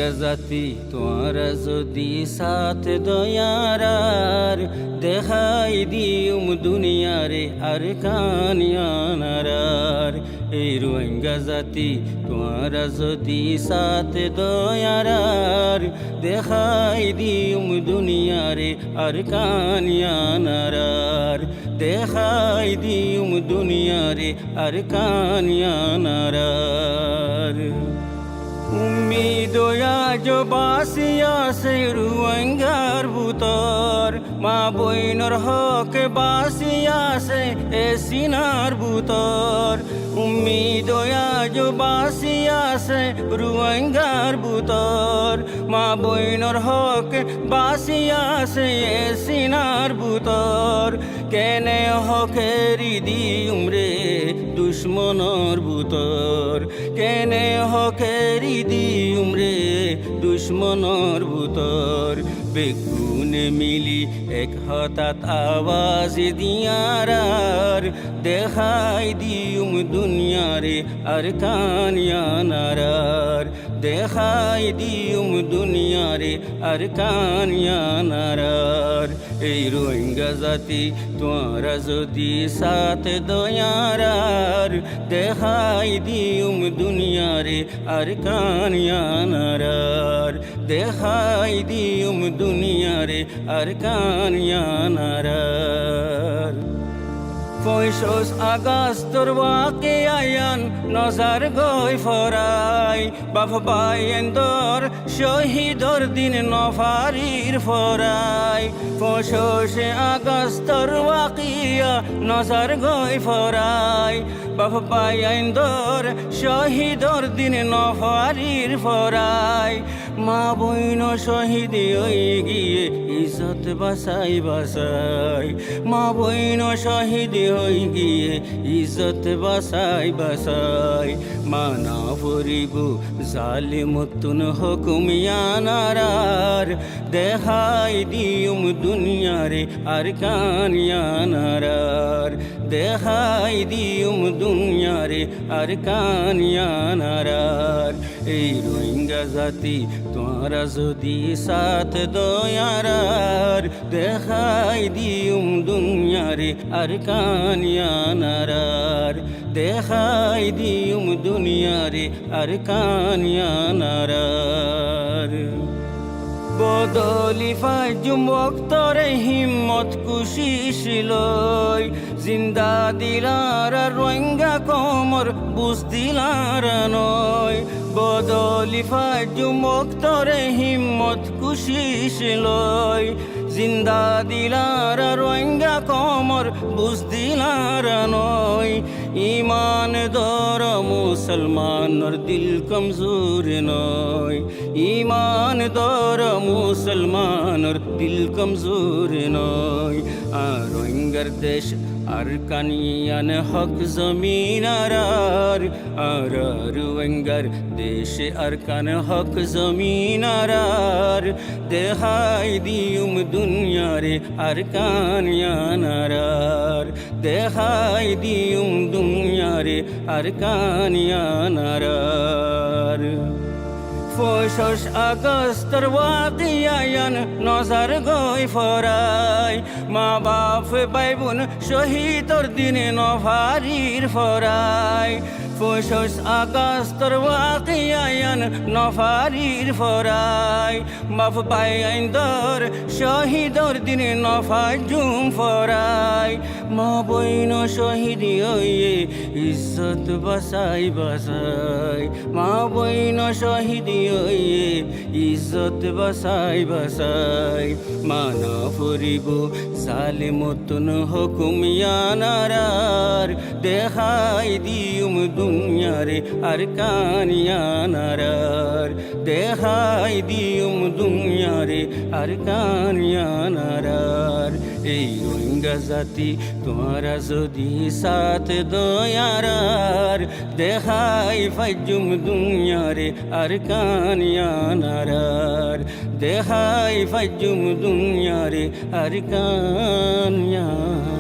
রোহিঙ্গা জাতি তোমরা যদি সাথ দয়ারার দেখাই দিউম দুনিয়ারে আর কানিয়ানারার। এই রোহিঙ্গা জাতি তোমরা যদি সাথ দয়ারার দেখাই দিউম দুনিয়ারে আর কানিয়ানারার। দেখাই দিউম দুনিয়ারে আর কানিয়ানারার। উম্মিদয়া বাসিয়া সে রোহিঙ্গার ভুতর মা বইনর হক বাসিয়া সে এ সিনার ভুতর। উম্মিদয়া বাসিয়া সে রোহিঙ্গার ভুতর মা বইনর হক বাসিয়া সে এ সিনার ভুতর। কেনে হকেরি দিউম রে দুশ্মনর ভুতর। কেনে হকেরি দিউম রে দুশ্মনর ভুতর। বেগুনে মিলি এক হঠাৎ আওয়াজ দিয়ারার দেখাই দিউম দুনিয়ারে আর কানিয়ানারার। দেখাই দিউম দুনিয়ারে আর কানিয়ানারার। এই রোহিঙ্গা জাতি তোমরা যদি সাথ দয়ারার দেখাই দিউম দুনিয়ারে আর কানিয়ানারার। দেখাই দিউম দুনিয়ারে আর কানিয়ানারার। 25 আগস্টর ওয়াকে আয়ান নজার গই ফরাই বাপ বাইন্দর শহীদর দিন নফারির ফরাই। 25 আগস্টর ওয়াকিয়া নজার গই ফরাই বাপ বাইন্দর শহীদর দিন নফারির ফরাই। মা বইন শহীদ হয়ে গিয়ে ইজ্জত বাসাই বাসাই। মা বইন শহীদ হয়ে গিয়ে ইজ্জত বাসাই বাসাই। মানা ফরিব জালিমতুন হুকুমিয়ানারার দেখাই দিউম দুনিয়ারে আর কানিয়ানারার। দেখাই দিউম দুনিয়ারে আর কানিয়ানারার। এই রোহিঙ্গা জাতি তোমরা যদি সাথ দয়ারার দেখাই দিউম দুনিয়ারে আর কানিয়ানারার। দেখাই দিউম দুনিয়ারে আর কানিয়ানারার। বদলি ফাজুম ওক্তরে হিম্মত কুশিশিলই জিন্দা দিলার রোহিঙ্গা কমর বুঝ দিলার নয়। বদলি ফাজুম ওক্তরে হিম্মত কুশিশিলই জিন্দা দিলার রোহিঙ্গা কমর বুঝ দিলার নয়। ইমান দর মুসলমানর দিল কমজোর নয়। ইমান দর মুসলমানর দিল কমজোর নয়। আর রোহিঙ্গার দেশ আর কানিয়ান হক জমিনারার। আর রোহিঙ্গার দেশে আর কান হক জমিনারার। দেখাই দিউম দুনিয়ারে আর কানিয়ানারার। দেখাই দিউম দুনিয়ারে আর কানিয়ানারার। 25 আগস্টর ওয়াকিয়ান নজার গই ফরাই মা বাপ ভাই বোন শহীদর দিনে নফারির ফরাই। 25 আগস্টর ওয়াকিয়ান নফারির ফরাই বাপ বাইন্দর শহীদর দিনে নফাজুম ফরাই। মা বইন শহীদ হইয়ে ইজ্জত বাসাই বাসাই। মা বইন শহীদ হইয়ে ইজ্জত বাসাই বাসাই। মানা ফরিব জালিমতুন হুকুমিয়ানারার দেখাই দিউম দুনিয়ারে আর কানিয়ানারার। দেখাই দিউম দুনিয়ারে আর কানিয়ানারার। এই রোহিঙ্গা জাতি তোমরা যদি সাথ দয়ারার দেখাই ফাজুম দুনিয়ারে আর কানিয়ানারার। দেখাই ফাজুম দুনিয়ারে আর কানিয়ানারার।